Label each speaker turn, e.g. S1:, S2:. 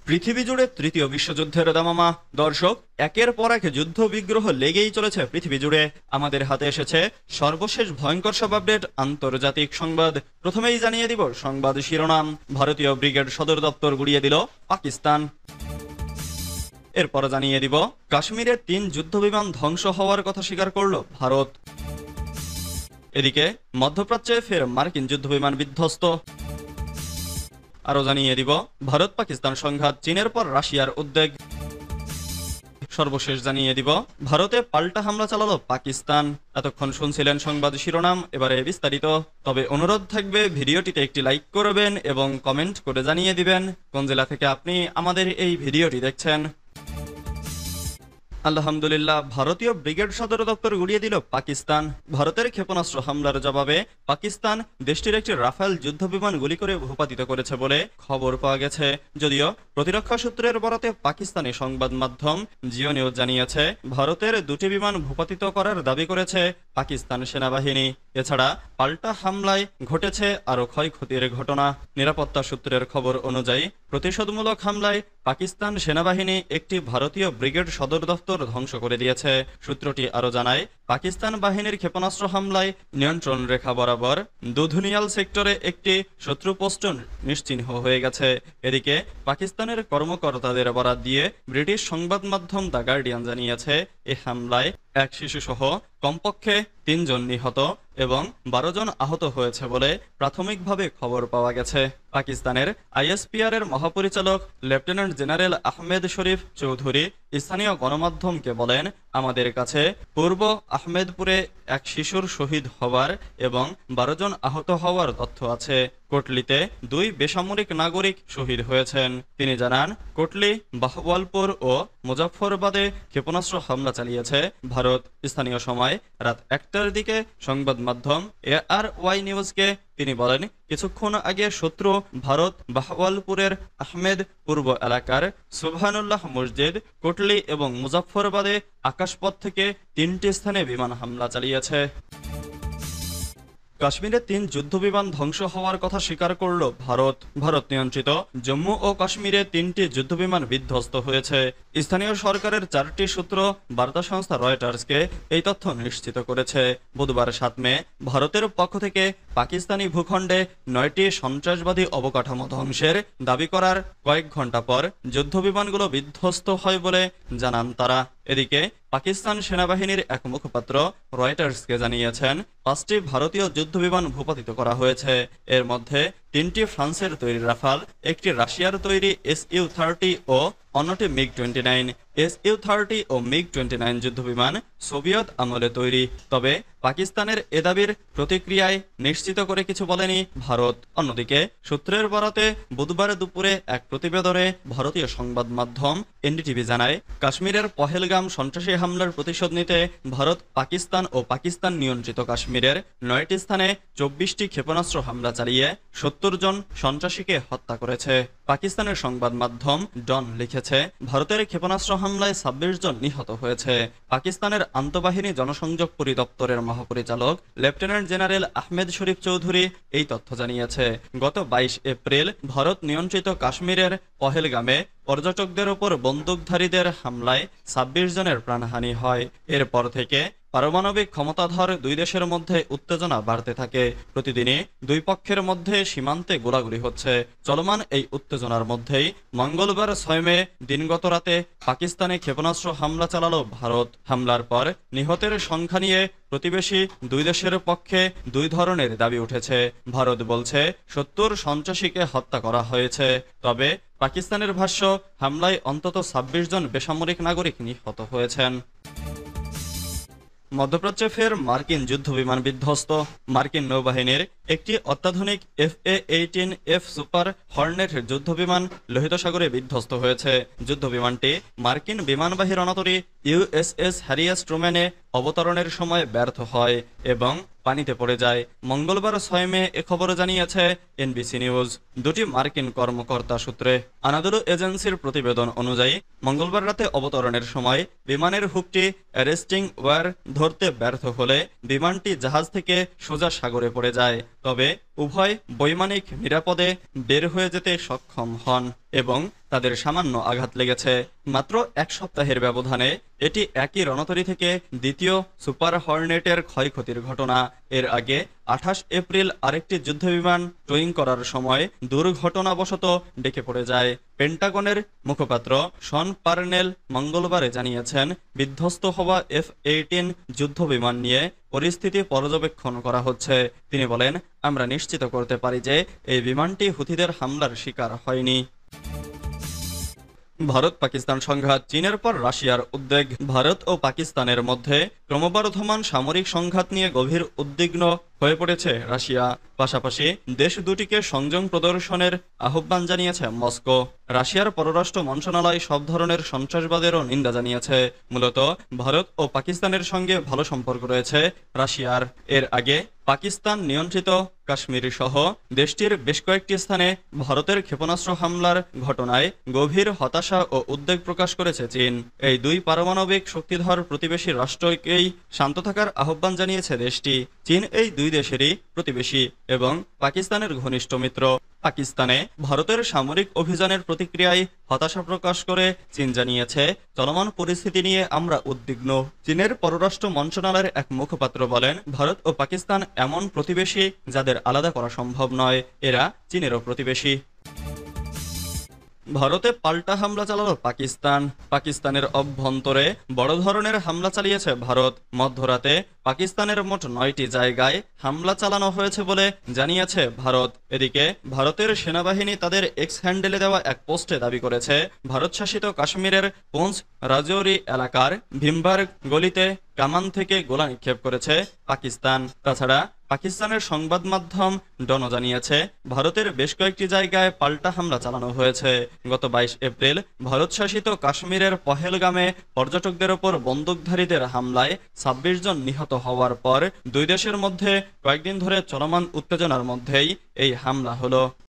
S1: পৃথিবী জুড়ে তৃতীয় বিশ্বযুদ্ধের দামামা। দর্শক, একের পর এক যুদ্ধ বিগ্রহ লেগেই চলেছে পৃথিবী জুড়ে। আমাদের হাতে এসেছে সর্বশেষ ভয়ঙ্কর সব আপডেট আন্তর্জাতিক সংবাদ। প্রথমেই জানিয়ে দিব সংবাদ শিরোনাম। ভারতীয় ব্রিগেড সদর দপ্তর গুড়িয়ে দিল পাকিস্তান। এরপর জানিয়ে দিব কাশ্মীরের ৩ যুদ্ধবিমান ধ্বংস হওয়ার কথা স্বীকার করল ভারত। এদিকে মধ্যপ্রাচ্যে ফের মার্কিন যুদ্ধবিমান বিধ্বস্ত। আরো জানিয়ে দিব ভারত পাকিস্তান সংঘাত, চীনের পর রাশিয়ার উদ্বেগ। সর্বশেষ জানিয়ে দিব ভারতে পাল্টা হামলা চালালো পাকিস্তান। এতক্ষণ শুনছিলেন সংবাদ শিরোনাম, এবারে বিস্তারিত। তবে অনুরোধ থাকবে ভিডিওটিতে একটি লাইক করবেন এবং কমেন্ট করে জানিয়ে দিবেন কোন জেলা থেকে আপনি আমাদের এই ভিডিওটি দেখছেন। আলহামদুলিল্লাহ, ভারতীয় ব্রিগেড সদর দপ্তর গুড়িয়ে দিল পাকিস্তান। ভারতের ক্ষেপণাস্ত্র হামলার জবাবে পাকিস্তান দেশটির একটি রাফেল যুদ্ধবিমান গুলি করে ভূপাতিত করেছে বলে খবর পাওয়া গেছে। যদিও প্রতিরক্ষা সূত্রের বরাতে পাকিস্তানি সংবাদ মাধ্যম জিও নিউজ জানিয়েছে ভারতের 2টি বিমান ভূপাতিত করার দাবি করেছে পাকিস্তান সেনাবাহিনী। এছাড়া পাল্টা হামলায় ঘটেছে আরও ক্ষয়ক্ষতির ঘটনা। নিরাপত্তা সূত্রের খবর অনুযায়ী প্রতিশোধমূলক হামলায় পাকিস্তান সেনাবাহিনী একটি ভারতীয় ব্রিগেড সদর দপ্তর ধ্বংস করে দিয়েছে। সূত্রটি আরো জানায় পাকিস্তান বাহিনীর ক্ষেপণাস্ত্র হামলায় নিয়ন্ত্রণ রেখা বরাবর দুধনিয়াল সেক্টরে একটি শত্রু পোস্ট নিশ্চিহ্ন হয়ে গেছে। এদিকে পাকিস্তানের কর্মকর্তাদের বরাত দিয়ে ব্রিটিশ সংবাদ মাধ্যম দ্য গার্ডিয়ান জানিয়েছে এই হামলায় এক শিশুসহ কমপক্ষে 3 জন নিহত এবং 12 জন আহত হয়েছে বলে প্রাথমিকভাবে খবর পাওয়া গেছে। পাকিস্তানের আইএসপিআর এর মহাপরিচালক লেফটেন্যান্ট জেনারেল আহমেদ শরীফ চৌধুরী স্থানীয় গণমাধ্যমকে বলেন, আমাদের কাছে পূর্ব আহমেদপুরে এক শিশুর শহীদ হওয়ার এবং 12 জন আহত হওয়ার তথ্য আছে। কোটলিতে 2 বেসামরিক নাগরিক শহীদ হয়েছেন। তিনি জানান, কোটলি, বাহওয়ালপুর ও মুজাফফরবাদে ক্ষেপণাস্ত্র হামলা চালিয়েছে ভারত। স্থানীয় সময় রাত 1টার দিকে সংবাদ মাধ্যম ARY নিউজকে তিনি বলেন, কিছুক্ষণ আগে শত্রু ভারত বাহওয়ালপুরের আহমেদ পূর্ব এলাকার সুবহানুল্লাহ মসজিদ, কোটলি এবং মুজাফফরবাদে আকাশপথ থেকে 3টি স্থানে বিমান হামলা চালিয়েছে। কাশ্মীরে 3 যুদ্ধবিমান ধ্বংস হওয়ার কথা স্বীকার করল ভারত। ভারত নিয়ন্ত্রিত জম্মু ও কাশ্মীরে 3টি যুদ্ধবিমান বিধ্বস্ত হয়েছে। স্থানীয় সরকারের 4টি সূত্র বার্তা সংস্থা রয়টার্সকে এই তথ্য নিশ্চিত করেছে। বুধবার 7 মে ভারতের পক্ষ থেকে পাকিস্তানি ভূখণ্ডে 9টি সন্ত্রাসবাদী অবকাঠামো ধ্বংসের দাবি করার কয়েক ঘন্টা পর যুদ্ধবিমানগুলো বিধ্বস্ত হয় বলে জানান তারা। এদিকে পাকিস্তান সেনাবাহিনীর এক মুখপাত্র রয়টার্সকে জানিয়েছেন, 5টি ভারতীয় যুদ্ধবিমান ভূপাতিত করা হয়েছে। এর মধ্যে 3টি ফ্রান্সের তৈরি রাফাল, একটি রাশিয়ার তৈরি Su-30 ও অন্যটি MiG-29। Su-30 ও MiG-29 যুদ্ধবিমান সোভিয়েত আমলে তৈরি। তবে পাকিস্তানের এ দাবির প্রতিক্রিয়ায় নিশ্চিত করে কিছু বলেনি ভারত। অন্যদিকে সূত্রের বরাতে বুধবার দুপুরে এক প্রতিবেদনে ভারতীয় সংবাদ মাধ্যম NDTV জানায়, কাশ্মীরের পহেলগাম সন্ত্রাসী হামলার প্রতিশোধ নিতে ভারত পাকিস্তান ও পাকিস্তান নিয়ন্ত্রিত কাশ্মীরের 9টি স্থানে 24টি ক্ষেপণাস্ত্র হামলা চালিয়ে 70 জন সন্ত্রাসীকে হত্যা করেছে। পাকিস্তানের সংবাদ মাধ্যম ডন লিখেছে, ভারতের ক্ষেপণাস্ত্র হামলায় 26 জন নিহত হয়েছে। পাকিস্তানের আন্তঃবাহিনী জনসংযোগ পরিদপ্তরের মহাপরিচালক লেফটেন্যান্ট জেনারেল আহমেদ শরীফ চৌধুরী এই তথ্য জানিয়েছে। গত 22 এপ্রিল ভারত নিয়ন্ত্রিত কাশ্মীরের পহেলগামে পর্যটকদের উপর বন্দুকধারীদের হামলায় 26 জনের প্রাণহানি হয়। এরপর থেকে পারমাণবিক ক্ষমতাধর 2 দেশের মধ্যে উত্তেজনা বাড়তে থাকে। প্রতিদিনই 2 পক্ষের মধ্যে সীমান্তে গোলাগুলি হচ্ছে। চলমান এই উত্তেজনার মধ্যেই মঙ্গলবার 6 মে দিনগত রাতে পাকিস্তানে ক্ষেপণাস্ত্র হামলা চালালো ভারত। হামলার পর নিহতের সংখ্যা নিয়ে প্রতিবেশী 2 দেশের পক্ষে 2 ধরনের দাবি উঠেছে। ভারত বলছে 70 সন্ত্রাসীকে হত্যা করা হয়েছে। তবে পাকিস্তানের ভাষ্য, হামলায় অন্তত 26 জন বেসামরিক নাগরিক নিহত হয়েছেন। মধ্যপ্রাচ্যে ফের মার্কিন যুদ্ধবিমান বিধ্বস্ত। মার্কিন নৌবাহিনীর একটি অত্যাধুনিক FA-18F সুপার হর্নেট যুদ্ধবিমান লোহিত সাগরে বিধ্বস্ত হয়েছে। যুদ্ধবিমানটি মার্কিন বিমানবাহী রণতরী USS হ্যারিয়াস ট্রুম্যানে অবতরণের সময় ব্যর্থ হয় এবং পানিতে পড়ে যায়। মঙ্গলবার 6 মে এ খবর জানিয়েছে NBC নিউজ। 2টি মার্কিন কর্মকর্তা সূত্রে আনাদোলু এজেন্সির প্রতিবেদন অনুযায়ী মঙ্গলবার রাতে অবতরণের সময় বিমানের হুকটি অ্যারেস্টিং ওয়্যার ধরতে ব্যর্থ হলে বিমানটি জাহাজ থেকে সোজা সাগরে পড়ে যায়। তবে উভয় বৈমানিক নিরাপদে বের হয়ে যেতে সক্ষম হন এবং তাদের সামান্য আঘাত লেগেছে। মাত্র এক সপ্তাহের ব্যবধানে এটি একই রণতরী থেকে দ্বিতীয় সুপার হর্নেটের ক্ষয়ক্ষতির ঘটনা। এর আগে 28 এপ্রিল আরেকটি যুদ্ধবিমান টোয়িং করার সময় দুর্ঘটনাবশত ডেকে পড়ে যায়। পেন্টাগনের মুখপাত্র শন পার্নেল মঙ্গলবারে জানিয়েছেন, বিধ্বস্ত হওয়া F-18 যুদ্ধবিমান নিয়ে পরিস্থিতি পর্যবেক্ষণ করা হচ্ছে। তিনি বলেন, আমরা নিশ্চিত করতে পারি যে এই বিমানটি হুথিদের হামলার শিকার হয়নি। ভারত পাকিস্তান সংঘাত, চীনের পর রাশিয়ার উদ্বেগ। ভারত ও পাকিস্তানের মধ্যে ক্রমবর্ধমান সামরিক সংঘাত নিয়ে গভীর উদ্বিগ্ন হয়ে পড়েছে রাশিয়া। পাশাপাশি দেশ দুটিকে সংযম প্রদর্শনের আহ্বান জানিয়েছে মস্কো। রাশিয়ার পররাষ্ট্র মন্ত্রণালয় সব ধরনের সন্ত্রাসবাদেরও নিন্দা জানিয়েছে। মূলত ভারত ও পাকিস্তানের সঙ্গে ভালো সম্পর্ক রয়েছে রাশিয়ার। এর আগে পাকিস্তান নিয়ন্ত্রিত কাশ্মীর সহ দেশটির বেশ কয়েকটি স্থানে ভারতের ক্ষেপণাস্ত্র হামলার ঘটনায় গভীর হতাশা ও উদ্বেগ প্রকাশ করেছে চীন। এই দুই পারমাণবিক শক্তিধর প্রতিবেশী রাষ্ট্রকেই শান্ত থাকার আহ্বান জানিয়েছে দেশটি। চীন এই দুই দেশেরই প্রতিবেশী এবং পাকিস্তানের ঘনিষ্ঠ মিত্র। পাকিস্তানে ভারতের সামরিক অভিযানের প্রতিক্রিয়ায় হতাশা প্রকাশ করে চীন জানিয়েছে, চলমান পরিস্থিতি নিয়ে আমরা উদ্বিগ্ন। চীনের পররাষ্ট্র মন্ত্রণালয়ের এক মুখপাত্র বলেন, ভারত ও পাকিস্তান এমন প্রতিবেশী যাদের আলাদা করা সম্ভব নয়। এরা চীনেরও প্রতিবেশী। ভারতে পাল্টা হামলা চালালো পাকিস্তান। পাকিস্তানের অভ্যন্তরে বড় ধরনের হামলা চালিয়েছে ভারত। মধ্যরাতে পাকিস্তানের মোট 9টি জায়গায় হামলা চালানো হয়েছে বলে জানিয়েছে ভারত। এদিকে ভারতের সেনাবাহিনী তাদের এক্স হ্যান্ডেলে দেওয়া এক পোস্টে দাবি করেছে, ভারত শাসিত কাশ্মীরের পুঞ্চ রাজৌরি এলাকার ভীমবার্গ গলিতে কামান থেকে গোলা নিক্ষেপ করেছে পাকিস্তান। তাছাড়া পাকিস্তানের সংবাদ মাধ্যম ডন জানিয়েছে, ভারতের বেশ কয়েকটি জায়গায় পাল্টা হামলা চালানো হয়েছে। গত 22 এপ্রিল ভারত শাসিত কাশ্মীরের পহেলগামে পর্যটকদের ওপর বন্দুকধারীদের হামলায় 26 জন নিহত হওয়ার পর দুই দেশের মধ্যে কয়েকদিন ধরে চলমান উত্তেজনার মধ্যেই এই হামলা হলো।